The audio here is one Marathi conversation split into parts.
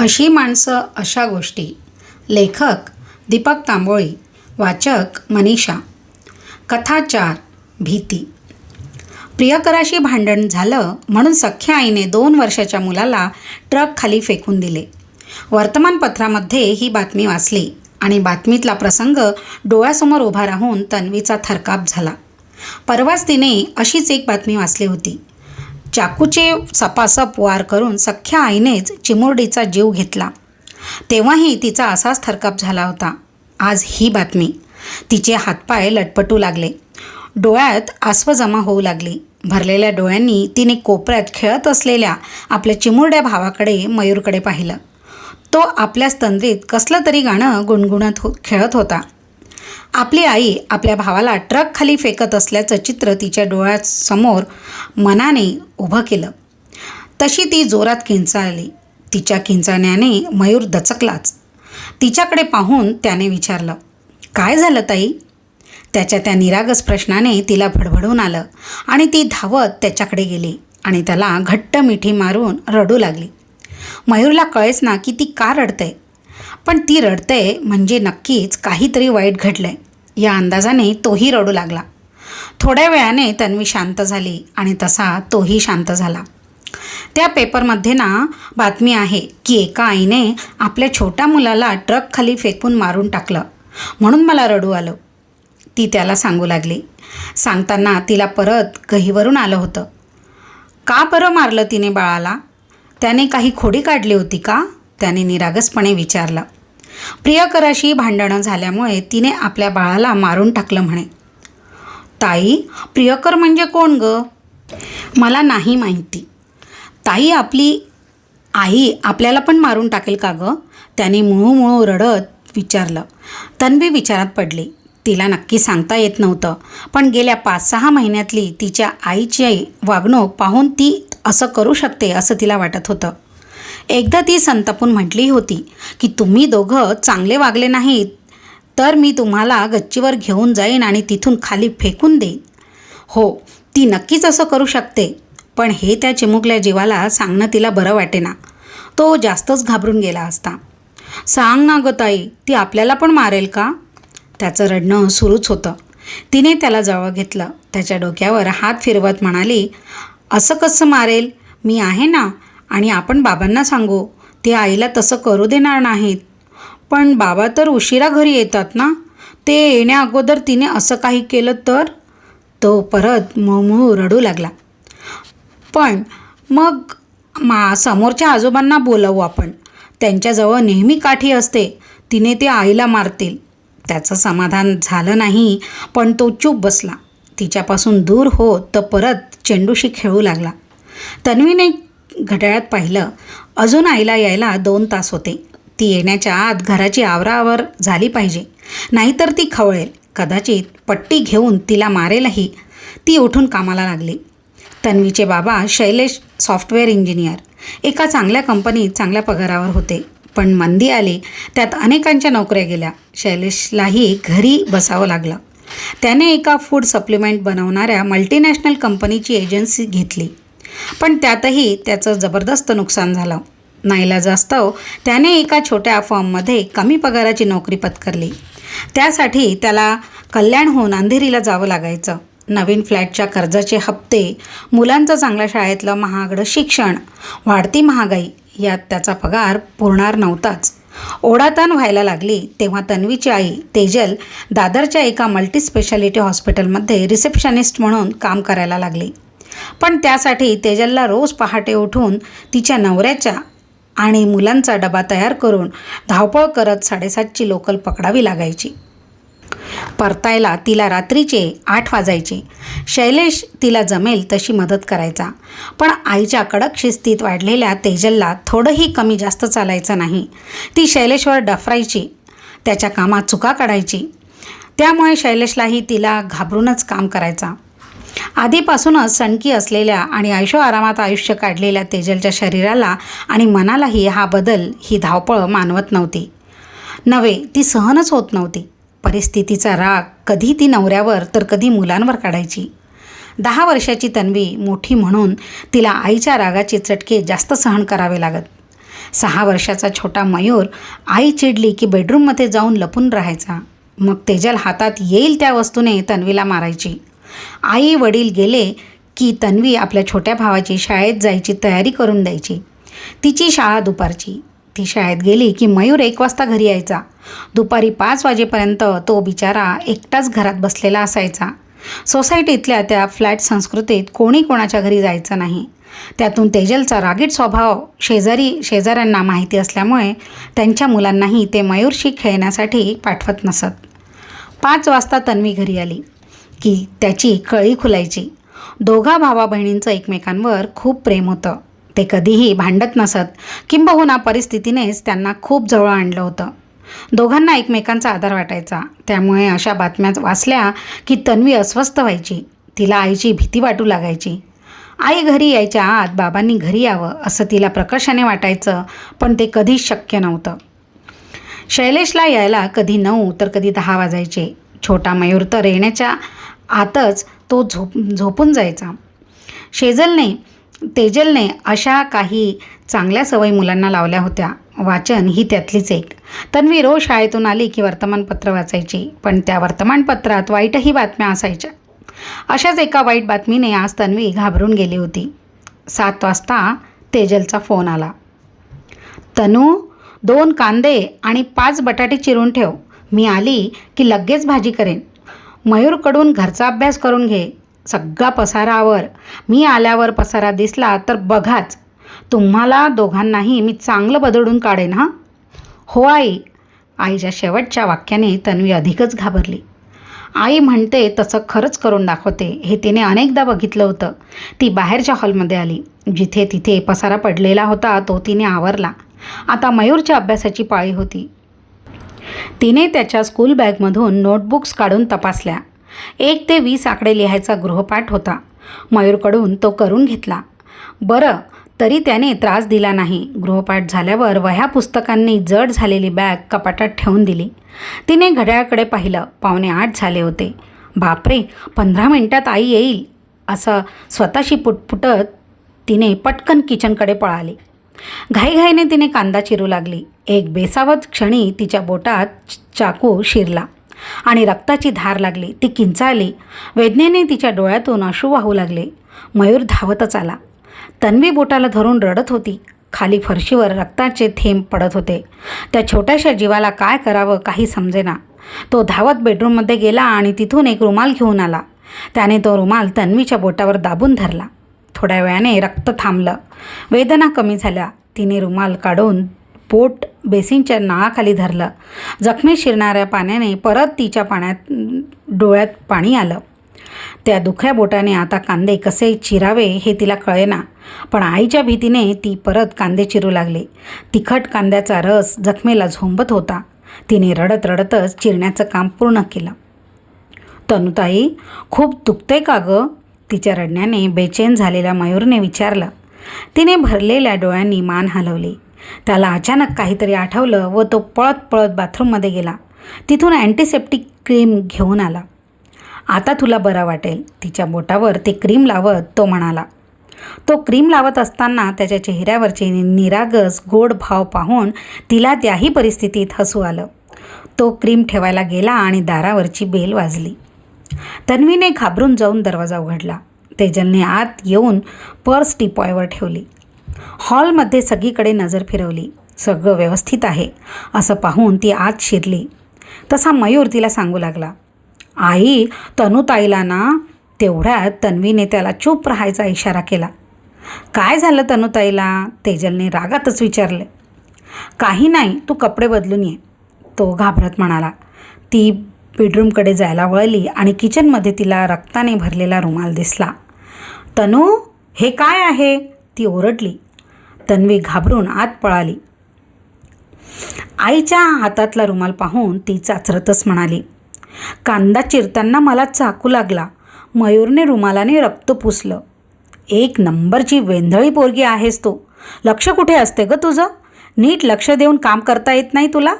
अशी माणसं अशा गोष्टी. लेखक दीपक तांबोळी. वाचक मनीषा. कथा 4. भीती. प्रियकराशी भांडण झालं म्हणून सख्या आईने 2 वर्षाच्या मुलाला ट्रक खाली फेकून दिले. वर्तमानपत्रामध्ये ही बातमी वाचली आणि बातमीतला प्रसंग डोळ्यासमोर उभा राहून तन्वीचा थरकाप झाला. परवाच तिने अशीच एक बातमी वाचली होती. चाकूचे सपासप वार करून सख्या आईनेच चिमुरडीचा जीव घेतला. तेव्हाही तिचा असाच थरकाप झाला होता. आज ही बातमी. तिचे हातपाय लटपटू लागले. डोळ्यात आसवं जमा होऊ लागली. भरलेल्या डोळ्यांनी तिने कोपऱ्यात खेळत असलेल्या आपल्या चिमुरड्या भावाकडे मयूरकडे पाहिलं. तो आपल्या स्तंद्रीत कसलं तरी गाणं गुणगुणत खेळत होता. आपली आई आपल्या भावाला ट्रक खाली फेकत असल्याचं चित्र तिच्या डोळ्यासमोर मनाने उभं केलं. तशी ती जोरात किंचाळली. तिच्या किंचाळण्याने मयूर दचकलाच. तिच्याकडे पाहून त्याने विचारलं, काय झालं ताई? त्याच्या त्या निरागस प्रश्नाने तिला भडभडून आलं आणि ती धावत त्याच्याकडे गेली आणि त्याला घट्ट मिठी मारून रडू लागली. मयूरला कळेच ना की ती का रडते, पण ती रडते म्हणजे नक्कीच काहीतरी वाईट घडलंय या अंदाजाने तोही रडू लागला. थोड्या वेळाने तन्वी शांत झाली आणि तसा तोही शांत झाला. त्या पेपरमध्ये ना बातमी आहे की एका आईने आपल्या छोट्या मुलाला ट्रक खाली फेकून मारून टाकलं म्हणून मला रडू आलं, ती त्याला सांगू लागली. सांगताना तिला परत गहिवरून आलं होतं. का बरं मारलं तिने बाळाला? त्याने काही खोडी काढली होती का? त्याने निरागसपणे विचारलं. प्रियकराशी भांडणं झाल्यामुळे तिने आपल्या बाळाला मारून टाकलं म्हणे. ताई, प्रियकर म्हणजे कोण गं? मला नाही माहिती. ताई, आपली आई आपल्याला पण मारून टाकेल का गं? त्याने मुळू रडत विचारलं. तन्वी विचारात पडली. तिला नक्की सांगता येत नव्हतं, पण गेल्या 5-6 महिन्यातली तिच्या आईची वागणूक पाहून ती असं करू शकते असं तिला वाटत होतं. एकदा ती संतापून म्हटली होती की तुम्ही दोघं चांगले वागले नाहीत तर मी तुम्हाला गच्चीवर घेऊन जाईन आणि तिथून खाली फेकून देईन. हो, ती नक्कीच असं करू शकते, पण हे त्या चिमुकल्या जीवाला सांगणं तिला बरं वाटेना. तो जास्तच घाबरून गेला असता. सांग ना गं ताई, ती आपल्याला पण मारेल का? त्याचं रडणं सुरूच होतं. तिने त्याला जवळ घेतलं. त्याच्या डोक्यावर हात फिरवत म्हणाली, असं कसं मारेल? मी आहे ना, आणि आपण बाबांना सांगू. ते आईला तसं करू देणार नाहीत. पण बाबा तर उशिरा घरी येतात ना, ते येण्या अगोदर तिने असं काही केलं तर? तो परत मुळू रडू लागला. पण मग समोरच्या आजोबांना बोलवू आपण. त्यांच्याजवळ नेहमी काठी असते. तिने ते आईला मारतील. त्याचं समाधान झालं नाही, पण तो चूप बसला. तिच्यापासून दूर होत तो परत चेंडूशी खेळू लागला. तन्वीने घड्याळात पाहिलं. अजून आईला यायला 2 तास होते. ती येण्याच्या आत घराची आवराआवर झाली पाहिजे, नाहीतर ती खवळेल. कदाचित पट्टी घेऊन तिला मारेलही. ती उठून कामाला लागली. तन्वीचे बाबा शैलेश सॉफ्टवेअर इंजिनियर एका चांगल्या कंपनीत चांगल्या पगारावर होते. पण मंदी आली, त्यात अनेकांच्या नोकऱ्या गेल्या. शैलेशलाही घरी बसावं लागलं. त्याने एका फूड सप्लिमेंट बनवणाऱ्या मल्टीनॅशनल कंपनीची एजन्सी घेतली, पण त्यातही त्याचं जबरदस्त नुकसान झालं. नाईलाजास्तव त्याने एका छोट्या फर्ममध्ये कमी पगाराची नोकरी पत्करली. त्यासाठी त्याला कल्याणहून अंधेरीला जावं लागायचं. नवीन फ्लॅटच्या कर्जाचे हप्ते, मुलांचं चांगल्या शाळेतलं महागडं शिक्षण, वाढती महागाई यात त्याचा पगार पुरणार नव्हताच. ओढाताण व्हायला लागली तेव्हा तन्वीची आई तेजल दादरच्या एका मल्टीस्पेशालिटी हॉस्पिटलमध्ये रिसेप्शनिस्ट म्हणून काम करायला लागली. पण त्यासाठी तेजलला रोज पहाटे उठून तिच्या नवऱ्याच्या आणि मुलांचा डबा तयार करून धावपळ करत 7:30ची लोकल पकडावी लागायची. परतायला तिला रात्रीचे 8 वाजायचे. शैलेश तिला जमेल तशी मदत करायचा, पण आईच्या कडक शिस्तीत वाढलेल्या तेजलला थोडंही कमी जास्त चालायचं नाही. ती शैलेशवर डफरायची, त्याच्या कामात चुका काढायची. त्यामुळे शैलेशलाही तिला घाबरूनच काम करायचा. आधीपासूनच सणकी असलेल्या आणि ऐशोआरामात आयुष्य काढलेल्या तेजलच्या शरीराला आणि मनालाही हा बदल, ही धावपळ मानवत नव्हती. ती सहनच होत नव्हती. परिस्थितीचा राग कधी ती नवऱ्यावर तर कधी मुलांवर काढायची. 10 वर्षाची तन्वी मोठी म्हणून तिला आईच्या रागाचे चटके जास्त सहन करावे लागत. 6 वर्षाचा छोटा मयूर आई चिडली की बेडरूममध्ये जाऊन लपून राहायचा. मग तेजल हातात येईल त्या वस्तूने तन्वीला मारायची. आई वडील गेले की तन्वी आपल्या छोट्या भावाची शाळेत जायची तयारी करून द्यायची. तिची शाळा दुपारची. ती शाळेत गेली की मयूर 1 वाजता घरी यायचा. दुपारी 5 वाजेपर्यंत तो बिचारा एकटाच घरात बसलेला असायचा. सोसायटीतल्या त्या फ्लॅट संस्कृतीत कोणी कोणाच्या घरी जायचं नाही. त्यातून तेजलचा रागीट स्वभाव शेजाऱ्यांना माहिती असल्यामुळे त्यांच्या मुलांनाही ते मयूरशी खेळण्यासाठी पाठवत नसत. 5 वाजता तन्वी घरी आली की त्याची कळी खुलायची. दोघा भावा बहिणींचं एकमेकांवर खूप प्रेम होतं. ते कधीही भांडत नसत. किंबहुना परिस्थितीनेच त्यांना खूप जवळ आणलं होतं. दोघांना एकमेकांचा आधार वाटायचा. त्यामुळे अशा बातम्या वाचल्या की तन्वी अस्वस्थ व्हायची. तिला आईची भीती वाटू लागायची. आई घरी यायच्या आत बाबांनी घरी यावं असं तिला प्रकर्षाने वाटायचं, पण ते कधीच शक्य नव्हतं. शैलेशला यायला कधी 9 तर कधी 10 वाजायचे. छोटा मयूर तर येण्याच्या आतच तो झोपून जायचा. तेजलने अशा काही चांगल्या सवयी मुलांना लावल्या होत्या. वाचन ही त्यातलीच एक. तन्वी रोज शाळेतून आली की वर्तमानपत्र वाचायची, पण त्या वर्तमानपत्रात वाईटही बातम्या असायच्या. अशाच एका वाईट बातमीने आज तन्वी घाबरून गेली होती. 7 वाजता तेजलचा फोन आला. तनू, 2 कांदे आणि 5 बटाटे चिरून ठेव. मी आली की लगेच भाजी करेन. मयूरकडून घरचा अभ्यास करून घे. सगळा पसारा आवर. मी आल्यावर पसारा दिसला तर बघाच. तुम्हाला दोघांनाही मी चांगलं बदलून काढेन हां. हो आई. आईच्या शेवटच्या वाक्याने तन्वी अधिकच घाबरली. आई म्हणते तसं खरंच करून दाखवते हे तिने अनेकदा बघितलं होतं. ती बाहेरच्या हॉलमध्ये आली. जिथे तिथे पसारा पडलेला होता तो तिने आवरला. आता मयूरच्या अभ्यासाची पाळी होती. तिने त्याच्या स्कूल बॅगमधून नोटबुक्स काढून तपासल्या. 1 ते 20 आकडे लिहायचा गृहपाठ होता. मयूरकडून तो करून घेतला. बरं, तरी त्याने त्रास दिला नाही. गृहपाठ झाल्यावर वह्या पुस्तकांनी जड झालेली बॅग कपाटात ठेवून दिली. तिने घड्याळाकडे पाहिलं. 7:45 झाले होते. बापरे, 15 मिनिटात आई येईल असं स्वतःशी पुटपुटत तिने पटकन किचनकडे पळाली. घाईघाईने तिने कांदा चिरू लागली. एक बेसावत क्षणी तिच्या बोटात चाकू शिरला आणि रक्ताची धार लागली. ती किंचाळली. वेदनेने तिच्या डोळ्यातून अश्रू वाहू लागले. मयूर धावतच आला. तन्वी बोटाला धरून रडत होती. खाली फरशीवर रक्ताचे थेंब पडत होते. त्या छोट्याशा जीवाला काय करावं काही समजेना. तो धावत बेडरूममध्ये गेला आणि तिथून एक रुमाल घेऊन आला. त्याने तो रुमाल तन्वीच्या बोटावर दाबून धरला. थोड्या वेळाने रक्त थांबलं. वेदना कमी झाल्या. तिने रुमाल काढून पोट बेसिनच्या नळाखाली धरलं. जखमेत शिरणाऱ्या पाण्याने परत तिच्या डोळ्यात पाणी आलं. त्या दुखऱ्या बोटाने आता कांदे कसे चिरावे हे तिला कळेना, पण आईच्या भीतीने ती परत कांदे चिरू लागली. तिखट कांद्याचा रस जखमेला झोंबत होता. तिने रडत रडतच चिरण्याचं काम पूर्ण केलं. तनुताई, खूप दुखतंय का गं? तिच्या रडण्याने बेचैन झालेल्या मयूरने विचारलं. तिने भरलेल्या डोळ्यांनी मान हलवली. त्याला अचानक काहीतरी आठवलं व तो पळत पळत बाथरूममध्ये गेला. तिथून अँटीसेप्टिक क्रीम घेऊन आला. आता तुला बरं वाटेल. तिच्या बोटावर ते क्रीम लावत तो म्हणाला. तो क्रीम लावत असताना त्याच्या चेहऱ्यावरचे निरागस गोड भाव पाहून तिला त्याही परिस्थितीत हसू आलं. तो क्रीम ठेवायला गेला आणि दारावरची बेल वाजली. तन्वीने घाबरून जाऊन दरवाजा उघडला. तेजलने आत येऊन पर्स टीपॉयवर ठेवली. हॉलमध्ये सगळीकडे नजर फिरवली. सगळं व्यवस्थित आहे असं पाहून ती आत शिरली. तसा मयूर तिला सांगू लागला. आई, तनुताईला ना. तेवढ्यात तन्वीने त्याला चूप राहायचा इशारा केला. काय झालं तनुताईला? तेजलने रागातच विचारले. काही नाही, तू कपडे बदलून ये, तो घाबरत म्हणाला. ती बेडरूमकडे जायला वळली आणि किचनमध्ये तिला रक्ताने भरलेला रुमाल दिसला. तनू, हे काय आहे? ती ओरडली. तन्वी घाबरून आत पळाली. आईच्या हातातला रुमाल पाहून ती चाचरतच म्हणाली. कांदा चिरताना मला चाकू लागला. मयूरने रुमालाने रक्त पुसलं. 1 नंबरची वेंधळी पोरगी आहेस तू. लक्ष कुठे असते गं तुझं? नीट लक्ष देऊन काम करता येत नाही तुला?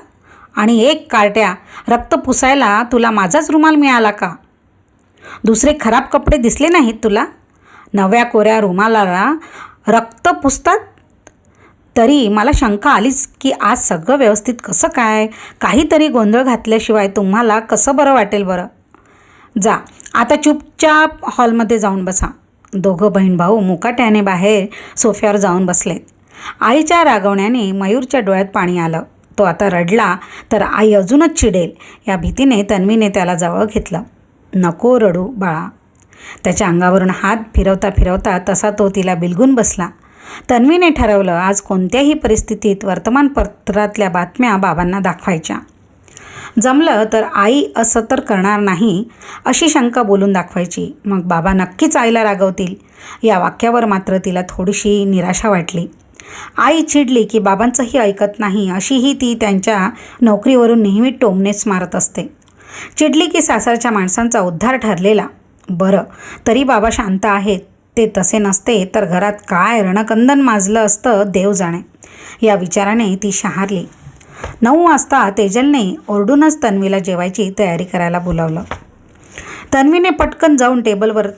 आणि एक कार्ट्या, रक्त पुसायला तुला माझाच रुमाल मिळाला का? दुसरे खराब कपडे दिसले नाहीत तुला? नव्या कोऱ्या रुमालाला रक्त पुसतात? तरी मला शंका आलीच की आज सगळं व्यवस्थित कसं काय, काहीतरी गोंधळ घातल्याशिवाय तुम्हाला कसं बरं वाटेल बरं. जा आता चुपचाप हॉलमध्ये जाऊन बसा. दोघं बहीण भाऊ मुकाट्याने बाहेर सोफ्यावर जाऊन बसलेत. आईच्या रागवण्याने मयूरच्या डोळ्यात पाणी आलं. तो आता रडला तर आई अजूनच चिडेल या भीतीने तन्वीने त्याला जवळ घेतलं. नको रडू बाळा. त्याच्या अंगावरून हात फिरवता फिरवता तसा तो तिला बिलगून बसला. तन्वीने ठरवलं आज कोणत्याही परिस्थितीत वर्तमानपत्रातल्या बातम्या बाबांना दाखवायच्या. जमलं तर आई असं तर करणार नाही अशी शंका बोलून दाखवायची. मग बाबा नक्कीच आईला रागवतील. या वाक्यावर मात्र तिला थोडीशी निराशा वाटली. आई चिडली की बाबांचंही ऐकत नाही अशीही ती त्यांच्या नोकरीवरून नेहमी टोमणेच मारत असते. चिडली की सासरच्या माणसांचा उद्धार ठरलेला. बरं तरी बाबा शांत आहेत. ते तसे नसते तर घरात काय रणकंदन माजलं असतं देव जाणे. या विचाराने ती शहारली. 9 वाजता तेजलने ओरडूनच तन्वीला जेवायची तयारी करायला बोलावलं. तन्वीने पटकन जाऊन टेबलवर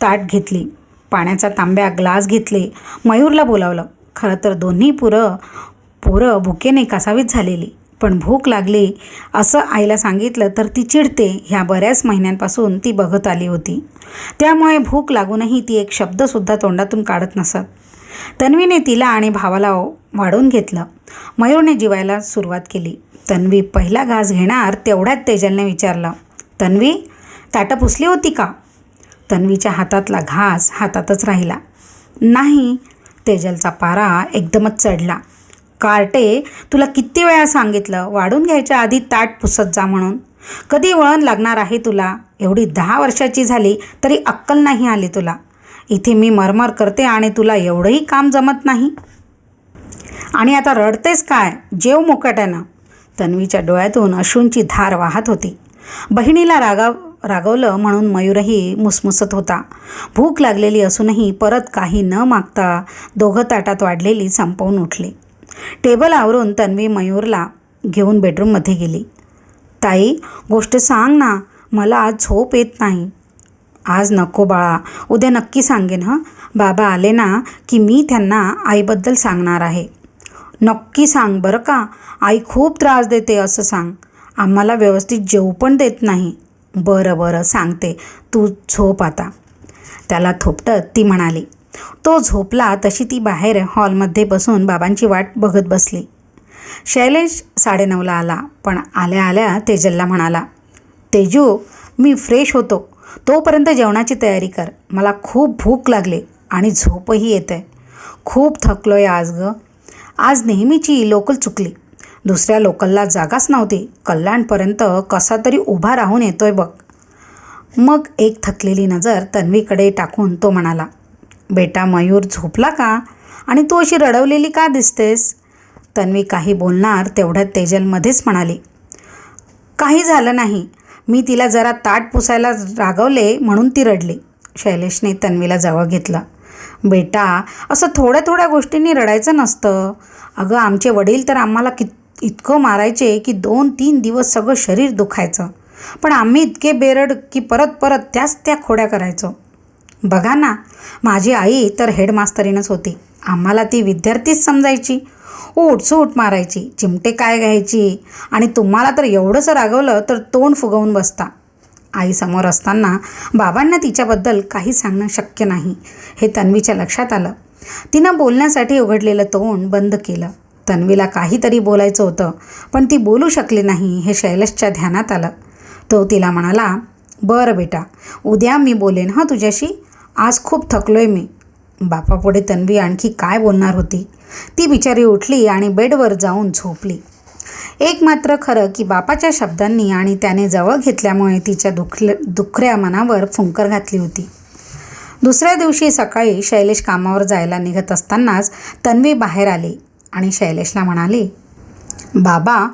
ताट घेतली. पाण्याचा तांब्या ग्लास घेतले. मयूरला बोलावलं. खरं तर दोन्ही पोरं भुकेने कासावीस झालेली. पण भूक लागली असं आईला सांगितलं तर ती चिडते. ह्या बऱ्याच महिन्यांपासून ती बघत आली होती. त्यामुळे भूक लागूनही ती एक शब्दसुद्धा तोंडातून काढत नसत. तन्वीने तिला आणि भावाला वाढून घेतलं. मयूरने जेवायला सुरुवात केली. तन्वी पहिला घास घेणार तेवढ्यात तेजलने विचारलं, तन्वी ताटं पुसली होती का? तन्वीच्या हातातला घास हातातच राहिला. नाही. तेजलचा पारा एकदमच चढला. कार्टे, तुला किती वेळा सांगितलं वाढून घ्यायच्या आधी ताट पुसत जा म्हणून. कधी वळण लागणार आहे तुला? एवढी 10 वर्षाची झाली तरी अक्कल नाही आली तुला. इथे मी मरमर करते आणि तुला एवढंही काम जमत नाही. आणि आता रडतेस काय? जेव मुकाट्यानं. तन्वीच्या डोळ्यातून अश्रूंची धार वाहत होती. बहिणीला रागवलं म्हणून मयूरही मुसमुसत होता. भूक लागलेली असूनही परत काही न मागता दोघं ताटात वाढलेली संपवून उठले. टेबल आवरून तन्वी मयूरला घेऊन बेडरूममध्ये गेली. ताई, गोष्ट सांग ना, मला आज झोप येत नाही. आज नको बाळा, उद्या नक्की सांगेन हं. बाबा आले ना की मी त्यांना आईबद्दल सांगणार आहे. नक्की सांग बरं का. आई खूप त्रास देते असं सांग. आम्हाला व्यवस्थित जेवू पण देत नाही. बरं बरं सांगते, तू झोप आता. त्याला थोपटत ती म्हणाली. तो झोपला तशी ती बाहेर हॉलमध्ये बसून बाबांची वाट बघत बसली. शैलेश 9:30ला आला. पण आल्या आल्या तेजलला म्हणाला, तेजू मी फ्रेश होतो, तोपर्यंत जेवणाची तयारी कर. मला खूप भूक लागली आणि झोपही येते. खूप थकलो आहे आज गं. आज नेहमीची लोकल चुकली. दुसऱ्या लोकलला जागाच नव्हती. कल्याणपर्यंत कसा तरी उभा राहून येतोय बघ. मग एक थकलेली नजर तन्वीकडे टाकून तो म्हणाला, बेटा मयूर झोपला का? आणि तू अशी रडवलेली का दिसतेस? तन्वी काही बोलणार तेवढ्यात तेजल मध्येच म्हणाली, काही झालं नाही. मी तिला जरा ताट पुसायला रागवले म्हणून ती रडली. शैलेशने तन्वीला जवळ घेतलं. बेटा, असं थोड्या थोड्या गोष्टींनी रडायचं नसतं. अगं आमचे वडील तर आम्हाला इतकं मारायचे की 2-3 दिवस सगळं शरीर दुखायचं. पण आम्ही इतके बेरड की परत त्याच त्या खोड्या करायचो. बघा ना, माझी आई तर हेडमास्तरीनच होती. आम्हाला ती विद्यार्थीच समजायची. उठसूट मारायची, चिमटे काय घ्यायची. आणि तुम्हाला तर एवढंसं रागवलं तर तोंड फुगवून बसता. आईसमोर असताना बाबांना तिच्याबद्दल काही सांगणं शक्य नाही हे तन्वीच्या लक्षात आलं. तिनं बोलण्यासाठी उघडलेलं तोंड बंद केलं. तन्वीला काहीतरी बोलायचं होतं पण ती बोलू शकली नाही हे शैलेशच्या ध्यानात आलं. तो तिला म्हणाला, बरं बेटा, उद्या मी बोलेन हां तुझ्याशी. आज खूप थकलोय मी. बापापुढे तन्वी आणखी काय बोलणार होती. ती बिचारी उठली आणि बेडवर जाऊन झोपली. एक मात्र खरं की बापाच्या शब्दांनी आणि त्याने जवळ घेतल्यामुळे तिच्या दुखऱ्या मनावर फुंकर घातली होती. दुसऱ्या दिवशी सकाळी शैलेश कामावर जायला निघत असतानाच तन्वी बाहेर आली आणि शैलेशला म्हणाली, बाबा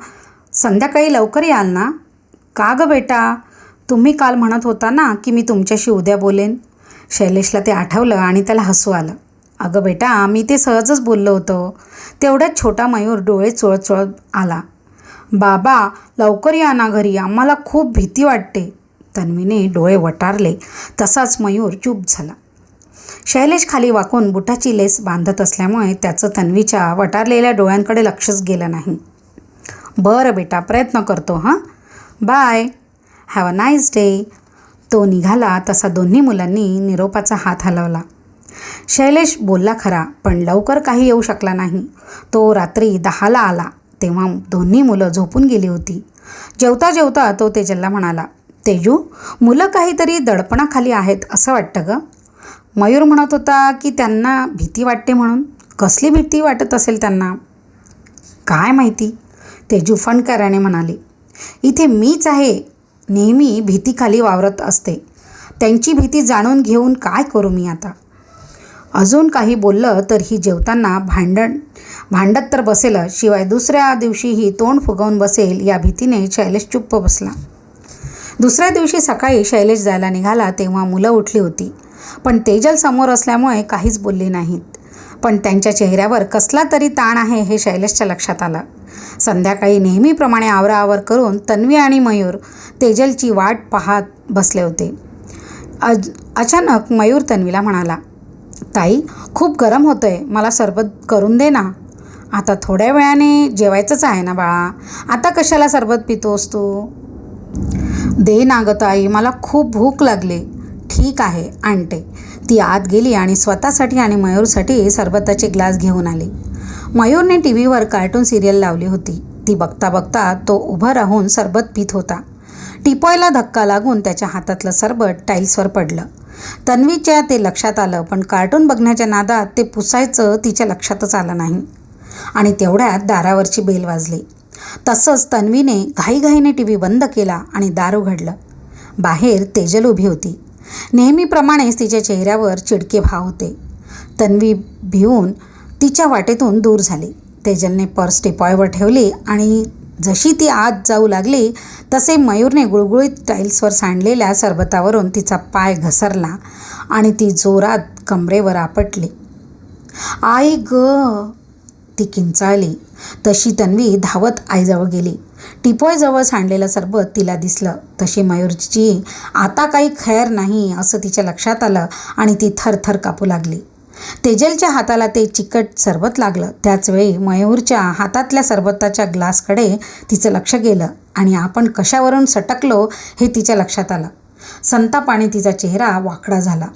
संध्याकाळी लवकर याल ना? का गं बेटा, तुम्ही काल म्हणत होता ना की मी तुमच्याशी उद्या बोलेन. शैलेशला ते आठवलं आणि त्याला हसू आलं. अगं बेटा, मी ते सहजच बोललो होतो. तेवढ्यात छोटा मयूर डोळे चोळत आला. बाबा लवकर या ना घरी, आम्हाला खूप भीती वाटते. तन्वीने डोळे वटारले. तसाच मयूर चूप झाला. शैलेश खाली वाकून बुटाची लेस बांधत असल्यामुळे त्याचं तन्वीच्या वटारलेल्या डोळ्यांकडे लक्षच गेलं नाही. बरं बेटा, प्रयत्न करतो हां, bye, have a nice day. तो निघाला तसा दोन्ही मुलांनी निरोपाचा हात हलवला. शैलेश बोलला खरा, पण लवकर काही येऊ शकला नाही. तो रात्री 10ला आला तेव्हा दोन्ही मुलं झोपून गेली होती. जेवता जेवता तो तेजलला म्हणाला, तेजू, मुलं काहीतरी दडपणाखाली आहेत असं वाटतं गं. मयूर म्हणत होता की त्यांना भीती वाटते म्हणून. कसली भीती वाटत असेल त्यांना? काय माहिती, तेजू फणकाराने म्हणाली. इथे मीच आहे, नेहमी भीतीखाली वावरत असते. त्यांची भीती जाणून घेऊन काय करू मी आता? अजून काही बोललं तर ही जेवताना भांडत तर बसेलच, शिवाय दुसऱ्या दिवशीही तोंड फुगवून बसेल या भीतीने शैलेश चुप्प बसला. दुसऱ्या दिवशी सकाळी शैलेश जायला निघाला तेव्हा मुलं उठली होती, पण तेजल समोर असल्यामुळे काहीच बोलली नाहीत. पण त्यांच्या चेहऱ्यावर कसला तरी ताण आहे हे शैलेशच्या लक्षात आलं. संध्याकाळी नेहमीप्रमाणे आवराआवर करून तन्वी आणि मयूर तेजलची वाट पाहत बसले होते. अचानक मयूर तन्वीला म्हणाला, ताई, खूप गरम होतंय, मला सरबत करून दे ना. आता थोड्या वेळाने जेवायचंच आहे ना बाळा, आता कशाला सरबत पितोस तू? दे ना गं ताई, मला खूप भूक लागली. ठीक आहे, आणते. ती आत गेली आणि स्वतःसाठी आणि मयूरसाठी सरबताचे ग्लास घेऊन आली. मयूरने टीव्हीवर कार्टून सिरियल लावली होती. ती बघता बघता तो उभं राहून सरबत पित होता. टिपॉयला धक्का लागून त्याच्या हातातलं सरबत टाईल्सवर पडलं. तन्वीच्या ते लक्षात आलं, पण कार्टून बघण्याच्या नादात ते पुसायचं तिच्या लक्षातच आलं नाही. आणि तेवढ्यात दारावरची बेल वाजली. तसंच तन्वीने घाईघाईने टीव्ही बंद केला आणि दार उघडलं. बाहेर तेजल उभी होती. नेहमीप्रमाणेच तिच्या चेहऱ्यावर चिडके भाव होते. तन्वी भिवून तिच्या वाटेतून दूर झाली. तेजलने पर्स टिपॉयवर ठेवली आणि जशी ती आत जाऊ लागली तसे मयूरने गुळगुळीत टाईल्सवर सांडलेल्या सरबतावरून तिचा पाय घसरला आणि ती जोरात कमरेवर आपटली. आई ग, ती किंचाळली. तशी तन्वी धावत आईजवळ गेली. टिपॉयजवळ सांडलेलं सरबत तिला दिसलं. तशी मयूरची आता काही खैर नाही असं तिच्या लक्षात आलं आणि ती थरथर कापू लागली. तेजलच्या हाताला ते चिकट सरबत लागलं. त्याचवेळी मयूरच्या हातातल्या सरबताच्या ग्लासकडे तिचं लक्ष गेलं आणि आपण कशावरून सटकलो हे तिच्या लक्षात आलं. संतापाने तिचा चेहरा वाकडा झाला.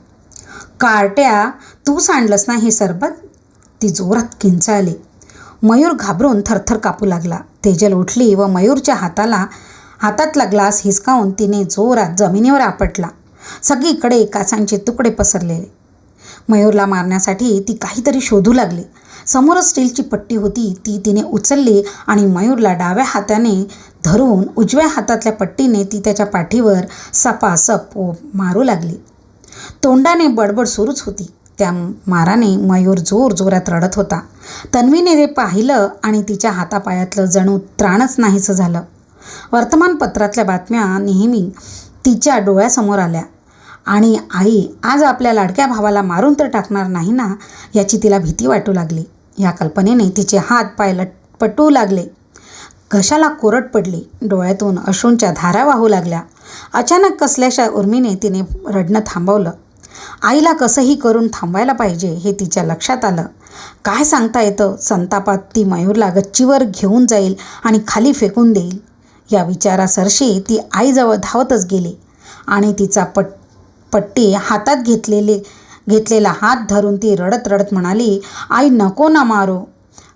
कार्ट्या, तू सांडलंस ना हे सरबत? ती जोरात किंचाळली. मयूर घाबरून थरथर कापू लागला. तेजल उठली व मयूरच्या हातातला ग्लास हिसकावून तिने जोरात जमिनीवर आपटला. सगळीकडे काचांचे तुकडे पसरलेले. मयूरला मारण्यासाठी ती काहीतरी शोधू लागली. समोरच स्टीलची पट्टी होती, ती तिने उचलली आणि मयूरला डाव्या हाताने धरून उजव्या हातातल्या पट्टीने ती त्याच्या पाठीवर सपासप मारू लागली. तोंडाने बडबड सुरूच होती. त्या माराने मयूर जोरात रडत होता. तन्वीने ते पाहिलं आणि तिच्या हातापायातलं जणू त्राणच नाहीसं झालं. वर्तमानपत्रातल्या बातम्या नेहमी तिच्या डोळ्यासमोर आल्या आणि आई आज आपल्या लाडक्या भावाला मारून तर टाकणार नाही ना याची तिला भीती वाटू लागली. या कल्पनेने तिचे हात पाय लटपटू लागले. घशाला कोरड पडली. डोळ्यातून अश्रूंच्या धारा वाहू लागल्या. अचानक कसल्याशा उर्मीने तिने रडणं थांबवलं. आईला कसंही करून थांबवायला पाहिजे हे तिच्या लक्षात आलं. काय सांगता येतं, संतापात ती मयूरला गच्चीवर घेऊन जाईल आणि खाली फेकून देईल या विचारासरशी ती आईजवळ धावतच गेली आणि तिचा पट्टी हातात घेतलेला हात धरून ती रडत रडत म्हणाली, आई नको ना मारू,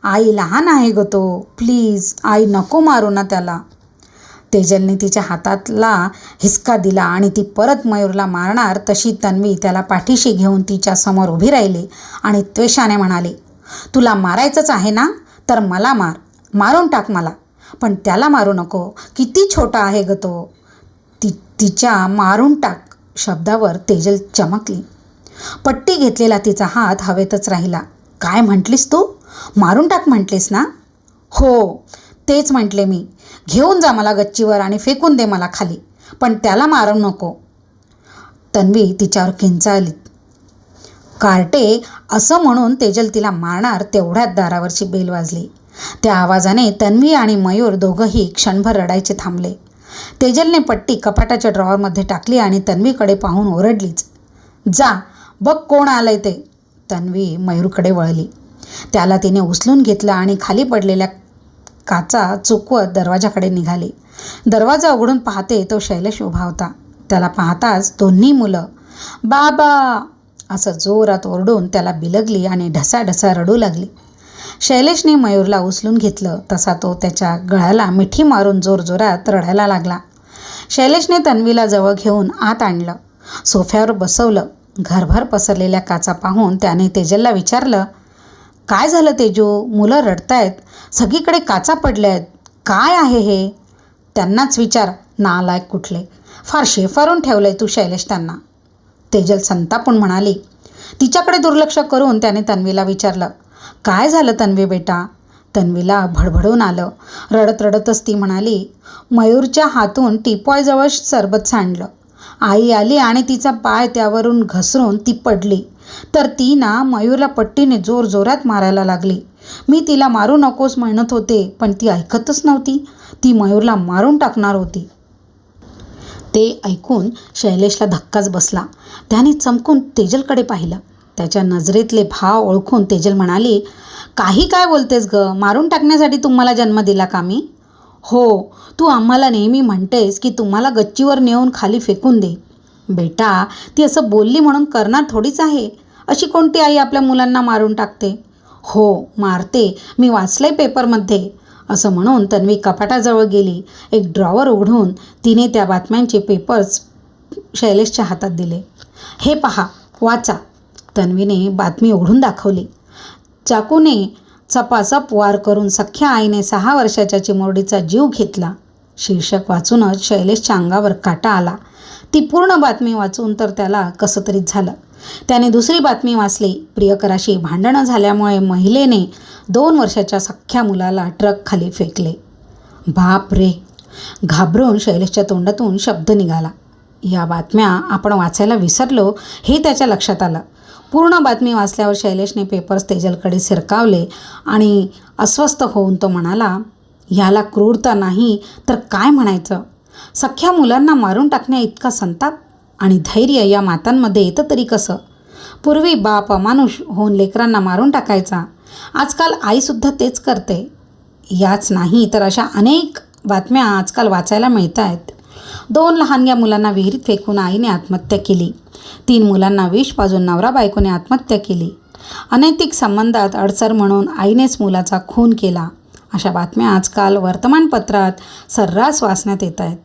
आई लहान आहे ग तो, प्लीज आई नको मारू ना त्याला. तेजलने तिच्या हातातला हिसका दिला आणि ती परत मयूरला मारणार तशी तन्वी त्याला पाठीशी घेऊन तिच्या समोर उभी राहिली आणि त्वेषाने म्हणाली, तुला मारायचंच आहे ना तर मला मारून टाक मला, पण त्याला मारू नको, किती छोटा आहे ग तो. तिच्या मारून टाक शब्दावर तेजल चमकली. पट्टी घेतलेला तिचा हात हवेतच राहिला. काय म्हटलीस तू? मारून टाक म्हटलीस ना? हो, तेच म्हटले मी. घेऊन जा मला गच्चीवर आणि फेकून दे मला खाली, पण त्याला मारू नको. तन्वी तिच्यावर किंचाळली. कार्टे, असं म्हणून तेजल तिला मारणार तेवढ्यात दारावरची बेल वाजली. त्या आवाजाने तन्वी आणि मयूर दोघंही क्षणभर रडायचे थांबले. तेजलने पट्टी कपाटाच्या ड्रॉवरमध्ये टाकली आणि तन्वीकडे पाहून ओरडलीच, जा बघ कोण आलंय ते. तन्वी मयूरकडे वळली. त्याला तिने उचलून घेतलं आणि खाली पडलेल्या काचा चुकवत दरवाजाकडे निघाली. दरवाजा उघडून पाहते तो शैलेश उभा होता. त्याला पाहताच दोन्ही मुलं बाबा असं जोरात ओरडून त्याला बिलगली आणि ढसाढसा रडू लागली. शैलेशने मयूरला उचलून घेतलं तसा तो त्याच्या गळ्याला मिठी मारून जोरजोरात रडायला लागला. शैलेशने तन्वीला जवळ घेऊन आत आणलं. सोफ्यावर बसवलं. घरभर पसरलेल्या काचा पाहून त्याने तेजलला विचारलं, काय झालं तेजू? मुलं रडतायत, सगळीकडे काचा पडल्या आहेत, काय आहे हे? त्यांनाच विचार, नालायक कुठले, फार शेफारून ठेवलंय तू शैलेश त्यांना. तेजल संतापून म्हणाली. तिच्याकडे दुर्लक्ष करून त्याने तन्वीला विचारलं, काय झालं तन्वी बेटा? तन्वीला भडभडून आलं. रडत रडतच ती म्हणाली, मयूरच्या हातून टीपॉयजवळ सरबत सांडलं. आई आली आणि तिचा पाय त्यावरून घसरून ती पडली. तर ती ना मयूरला पट्टीने जोरजोरात मारायला लागली. मी तिला मारू नकोस म्हणत होते, पण ती ऐकतच नव्हती. ती मयूरला मारून टाकणार होती. ते ऐकून शैलेशला धक्काच बसला. त्याने चमकून तेजलकडे पाहिलं. त्याच्या नजरेतले भाव ओळखून तेजल म्हणाली, काही काय बोलतेस ग? मारून टाकण्यासाठी तुम्हाला जन्म दिला का मी? हो, तू आम्हाला नेहमी म्हणतेस की तुम्हाला गच्चीवर नेऊन खाली फेकून दे. बेटा, ती असं बोलली म्हणून करणार थोडीच आहे. अशी कोणती आई आपल्या मुलांना मारून टाकते? हो, मारते, मी वाचलंय पेपरमध्ये. असं म्हणून तन्वी कपाटाजवळ गेली. एक ड्रॉवर उघडून तिने त्या बातम्यांचे पेपर्स शैलेशच्या हातात दिले. हे पहा, वाचा. तन्वीने बातमी उघडून दाखवली. चाकूने चपाचप वार करून सख्ख्या आईने 6 वर्षाच्या चिमुरडीचा जीव घेतला. शीर्षक वाचूनच शैलेशच्या अंगावर काटा आला. ती पूर्ण बातमी वाचून तर त्याला कसं तरीच झालं. त्याने दुसरी बातमी वाचली. प्रियकराशी भांडणं झाल्यामुळे महिलेने 2 वर्षाच्या सख्ख्या मुलाला ट्रक खाली फेकले. बाप रे! घाबरून शैलेशच्या तोंडातून शब्द निघाला. या बातम्या आपण वाचायला विसरलो हे त्याच्या लक्षात आलं. पूर्ण बातमी वाचल्यावर शैलेशने पेपर्स तेजलकडे सिरकावले आणि अस्वस्थ होऊन तो म्हणाला, ह्याला क्रूरता नाही तर काय म्हणायचं? सख्ख्या मुलांना मारून टाकण्या इतका संताप आणि धैर्य या मातांमध्ये येतं तरी कसं? पूर्वी बाप अमानुष होऊन लेकरांना मारून टाकायचा. आजकाल आईसुद्धा तेच करते. याच नाही तर अशा अनेक बातम्या आजकाल वाचायला मिळत आहेत. 2 लहानग्या मुलांना विहिरीत फेकून आईने आत्महत्या केली. 3 मुलांना विष पाजून नवरा बायकोने आत्महत्या केली. अनैतिक संबंधात अडसर म्हणून आईनेच मुलाचा खून केला. अशा बातम्या आजकाल वर्तमानपत्रात सर्रास वाचण्यात येत आहेत.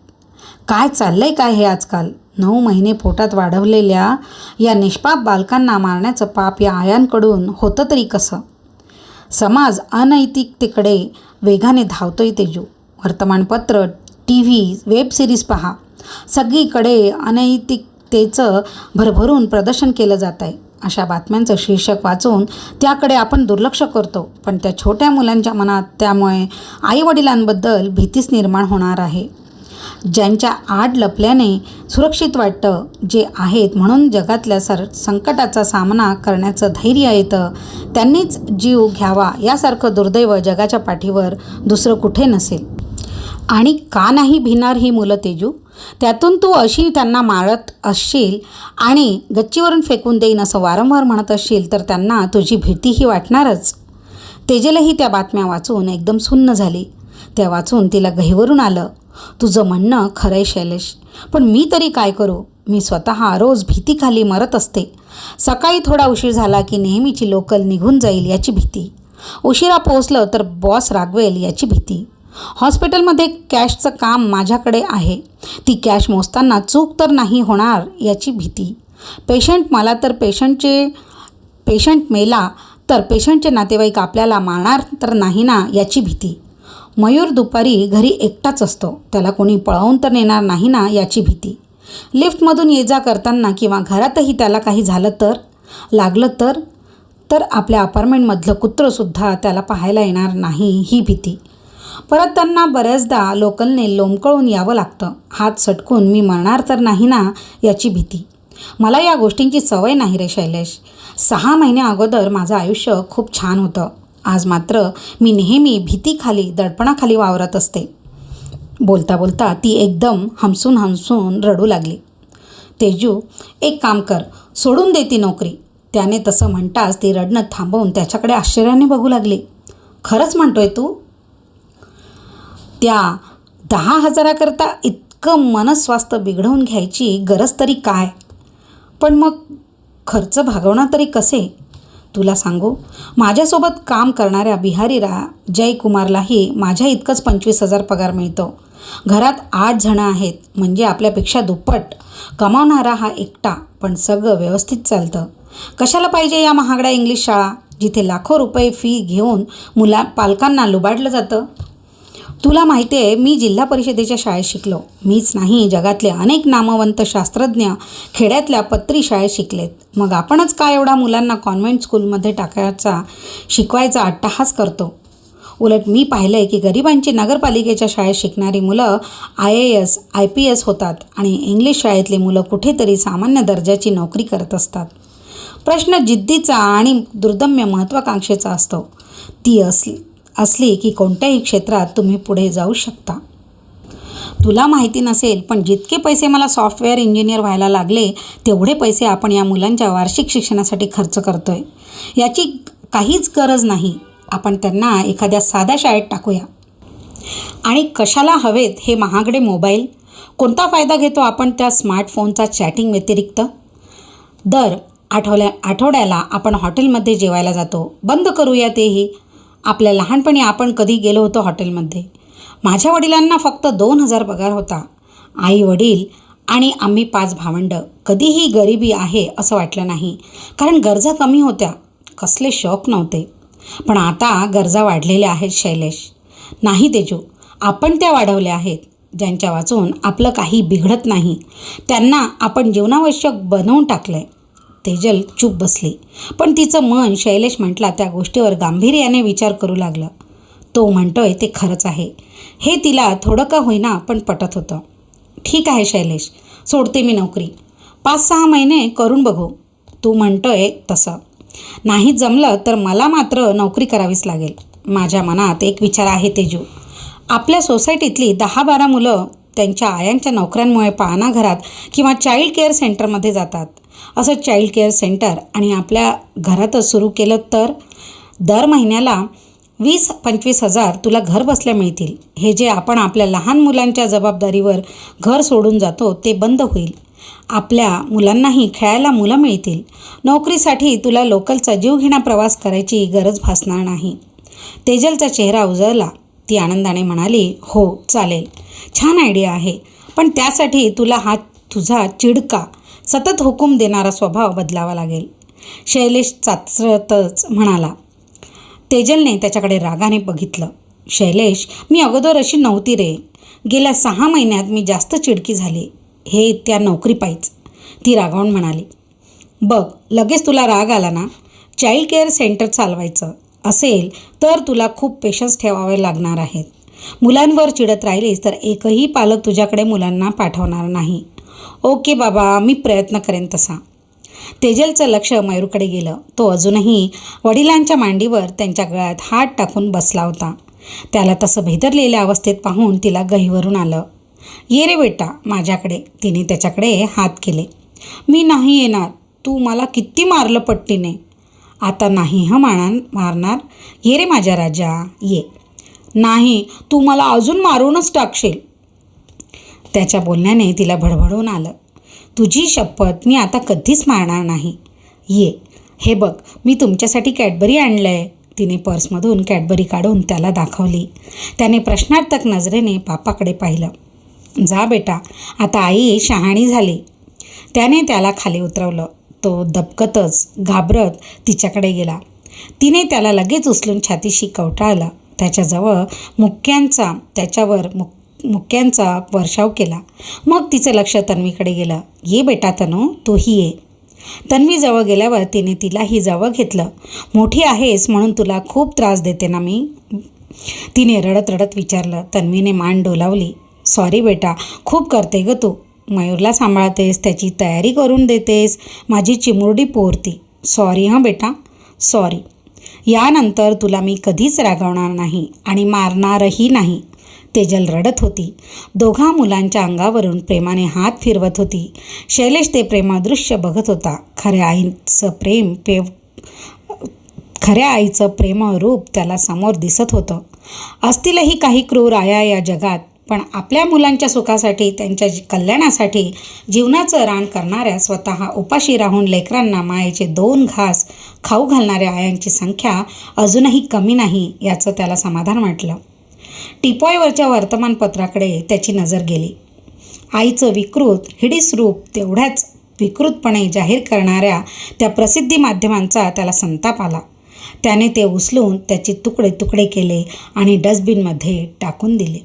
काय चाललंय काय हे आजकाल? 9 महिने पोटात वाढवलेल्या या निष्पाप बालकांना मारण्याचं पाप या आयांकडून होतं तरी कसं? समाज अनैतिकतेकडे वेगाने धावतोय तेजू. वर्तमानपत्र, TV, वेब सिरीज पहा, सगळीकडे अनैतिकतेचं भरभरून प्रदर्शन केलं जात आहे. अशा बातम्यांचं शीर्षक वाचून त्याकडे आपण दुर्लक्ष करतो, पण त्या छोट्या मुलांच्या मनात त्यामुळे आईवडिलांबद्दल भीतीच निर्माण होणार आहे. ज्यांच्या आड लपल्याने सुरक्षित वाटतं, जे आहेत म्हणून जगातल्या संकटाचा सामना करण्याचं धैर्य येतं, त्यांनीच जीव घ्यावा यासारखं दुर्दैव जगाच्या पाठीवर दुसरं कुठे नसेल. आणि का नाही भिणार ही मुलं तेजू? त्यातून तू अशी त्यांना मारत असशील आणि गच्चीवरून फेकून देईन असं वारंवार म्हणत असशील तर त्यांना तुझी भीतीही वाटणारच. तेजलही त्या बातम्या वाचून एकदम सुन्न झाली. त्या वाचून तिला गहिवरून आलं. तुझं म्हणणं खरं आहे शैलेश, पण मी तरी काय करू? मी स्वतः रोज भीतीखाली मरत असते. सकाळी थोडा उशीर झाला की नेहमीची लोकल निघून जाईल याची भीती. उशिरा पोहोचलं तर बॉस रागवेल याची भीती. हॉस्पिटलमध्ये कॅशचं काम माझ्याकडे आहे. ती कॅश मोजताना चूक तर नाही होणार याची भीती. पेशंट मेला तर पेशंटचे नातेवाईक आपल्याला मारणार तर नाही ना याची भीती. मयूर दुपारी घरी एकटाच असतो, त्याला कोणी पळवून तर नेणार नाही ना याची भीती. लिफ्टमधून ये जा करताना किंवा घरातही त्याला काही झालं तर, लागलं तर आपल्या अपार्टमेंटमधलं कुत्रंसुद्धा त्याला पाहायला येणार नाही ही भीती. परत त्यांना बऱ्याचदा लोकलने लोंबकळून यावं लागतं. हात सटकून मी मरणार तर नाही ना याची भीती. मला या गोष्टींची सवय नाही रे शैलेश. 6 महिन्या अगोदर माझं आयुष्य खूप छान होतं. आज मात्र मी नेहमी भीतीखाली, दडपणाखाली वावरत असते. बोलता बोलता ती एकदम हमसून रडू लागली. तेजू, एक काम कर, सोडून दे ती नोकरी. त्याने तसं म्हणताच ती रडणं थांबवून त्याच्याकडे आश्चर्याने बघू लागली. खरंच म्हणतोय तू? त्या 10,000 इतकं मनस्वास्थ्य बिघडवून घ्यायची गरज तरी काय? पण मग खर्च भागवणार तरी कसे? तुला सांगू, माझ्यासोबत काम करणाऱ्या बिहारीला जयकुमारलाही माझ्या इतकंच 25,000 पगार मिळतो. घरात 8 जणं आहेत, म्हणजे आपल्यापेक्षा दुप्पट कमावणारा हा एकटा. पण सगळं व्यवस्थित चालतं. कशाला पाहिजे या महागड्या इंग्लिश शाळा, जिथे लाखो रुपये फी घेऊन पालकांना लुबाडलं जातं. तुला माहिती आहे, मी जिल्हा परिषदेच्या शाळेत शिकलो. मीच नाही, जगातले अनेक नामवंत शास्त्रज्ञ खेड्यातल्या पत्री शाळेत शिकलेत. मग आपणच काय एवढा मुलांना कॉन्व्हेंट स्कूलमध्ये शिकवायचा अट्टाहास करतो. उलट मी पाहिलं आहे की गरिबांची नगरपालिकेच्या शाळेत शिकणारी मुलं IAS IPS होतात आणि इंग्लिश शाळेतली मुलं कुठेतरी सामान्य दर्जाची नोकरी करत असतात. प्रश्न जिद्दीचा आणि दुर्दम्य महत्त्वाकांक्षेचा असतो. ती असली की कोणत्याही क्षेत्रात तुम्ही पुढे जाऊ शकता. तुला माहिती नसेल, पण जितके पैसे मला सॉफ्टवेअर इंजिनियर व्हायला लागले, तेवढे पैसे आपण या मुलांच्या वार्षिक शिक्षणासाठी खर्च करतोय. याची काहीच गरज नाही. आपण त्यांना एखाद्या साध्या शाळेत टाकूया. आणि कशाला हवेत हे महागडे मोबाईल? कोणता फायदा घेतो आपण त्या स्मार्टफोनचा चॅटिंग व्यतिरिक्त? दर आठवड्याला आपण हॉटेलमध्ये जेवायला जातो. बंद करूया तेही. आपल्या लहानपणी आपण कधी गेलो होतो हॉटेलमध्ये? माझ्या वडिलांना फक्त 2,000 पगार होता. आई वडील आणि आम्ही 5 भावंडं. कधीही गरिबी आहे असं वाटलं नाही, कारण गरजा कमी होत्या. कसले शौक नव्हते. पण आता गरजा वाढलेल्या आहेत शैलेश. नाही तेजू, आपण त्या वाढवल्या आहेत. ज्यांच्या वाचून आपलं काही बिघडत नाही त्यांना आपण जीवनावश्यक बनवून टाकलं आहे. तेजल चूप बसली, पण तिचं मन शैलेश म्हटला त्या गोष्टीवर गांभीर्याने विचार करू लागलं. तो म्हणतोय ते खरंच आहे हे तिला थोडं का होईना पण पटत होतं. ठीक आहे शैलेश, सोडते मी नोकरी. 5-6 महिने करून बघू. तू म्हणतोय तसं. नाही जमलं तर मला मात्र नोकरी करावीच लागेल. माझ्या मनात एक विचार आहे तेजू. आपल्या सोसायटीतली 10-12 मुलं त्यांच्या आयांच्या नोकऱ्यांमुळे पाळणाघरात किंवा चाइल्ड केअर सेंटरमध्ये जातात. असं चाइल्ड केअर सेंटर आणि आपल्या घरातच सुरू केलं तर दर महिन्याला 20-25,000 तुला घर बसल्या मिळतील. हे जे आपण आपल्या लहान मुलांच्या जबाबदारीवर घर सोडून जातो ते बंद होईल. आपल्या मुलांनाही खेळायला मुलं मिळतील. नोकरीसाठी तुला लोकलचा जीवघेणा प्रवास करायची गरज भासणार नाही. तेजलचा चेहरा उजळला. ती आनंदाने म्हणाली, हो चालेल, छान आयडिया आहे. पण त्यासाठी तुला हा तुझा चिडका, सतत हुकूम देणारा स्वभाव बदलावा लागेल. शैलेश चाचरतच म्हणाला. तेजलने त्याच्याकडे रागाने बघितलं. शैलेश, मी अगोदर अशी नव्हती रे. गेल्या 6 महिन्यात मी जास्त चिडकी झाली. हे त्या नोकरीपायीच. ती रागावून म्हणाली. बघ, लगेच तुला राग आला ना? चाइल्ड केअर सेंटर चालवायचं असेल तर तुला खूप पेशन्स ठेवावे लागणार आहेत. मुलांवर चिडत राहिलीस तर एकही पालक तुझ्याकडे मुलांना पाठवणार नाही. ओके बाबा, मी प्रयत्न करेन तसा. तेजलचं लक्ष मयूरकडे गेलं. तो अजूनही वडिलांच्या मांडीवर त्यांच्या गळ्यात हात टाकून बसला होता. त्याला तसं भेदरलेल्या अवस्थेत पाहून तिला गहिवरून आलं. ये रे बेटा माझ्याकडे. तिने त्याच्याकडे हात केले. मी नाही येणार. तू मला किती मारलं पट्टीने. आता नाही मारणार. ये रे माझ्या राजा, ये. नाही, तू मला अजून मारूनच टाकशील. त्याच्या बोलण्याने तिला भडभडून आलं. तुझी शपथ, मी आता कधीच मारणार नाही. ये, हे बघ, मी तुमच्यासाठी कॅडबरी आणलं आहे. तिने पर्समधून कॅडबरी काढून त्याला दाखवली. त्याने प्रश्नार्थक नजरेने पापाकडे पाहिलं. जा बेटा, आता आई शहाणी झाली. त्याने त्याला खाली उतरवलं. तो दबकतच घाबरत तिच्याकडे गेला. तिने त्याला लगेच उचलून छातीशी कवटाळलं. त्याच्यावर मुक्यांचा वर्षाव केला. मग तिचं लक्ष तन्वीकडे गेलं. ये बेटा तनू, तूही ये. तन्वीजवळ गेल्यावर तिने तिलाही जवळ घेतलं. मोठी आहेस म्हणून तुला खूप त्रास देते ना मी? तिने रडत रडत विचारलं. तन्वीने मान डोलावली. सॉरी बेटा, खूप करते गं तू. मयूरला सांभाळतेस, त्याची तयारी करून देतेस, माझी चिमुरडी पोरती. सॉरी हां बेटा, सॉरी. यानंतर तुला मी कधीच रागवणार नाही आणि मारणारही नाही. तेजल रडत होती. दोघा मुलांच्या अंगावरून प्रेमाने हात फिरवत होती. शैलेश ते प्रेमदृश्य बघत होता. खऱ्या आईचं प्रेमरूप त्याला समोर दिसत होतं. असतीलही काही क्रूर आया या जगात, पण आपल्या मुलांच्या सुखासाठी, त्यांच्या कल्याणासाठी जीवनाचं रान करणाऱ्या, स्वतः उपाशी राहून लेकरांना मायेचे 2 घास खाऊ घालणाऱ्या आयांची संख्या अजूनही कमी नाही याचं त्याला समाधान वाटलं. टिपॉयवरच्या वर्तमानपत्राकडे त्याची नजर गेली. आईचं विकृत हिडीस रूप तेवढ्याच विकृतपणे जाहीर करणाऱ्या त्या प्रसिद्धी माध्यमांचा त्याला संताप आला. त्याने ते उचलून त्याचे तुकडे तुकडे केले आणि डस्टबिनमध्ये टाकून दिले.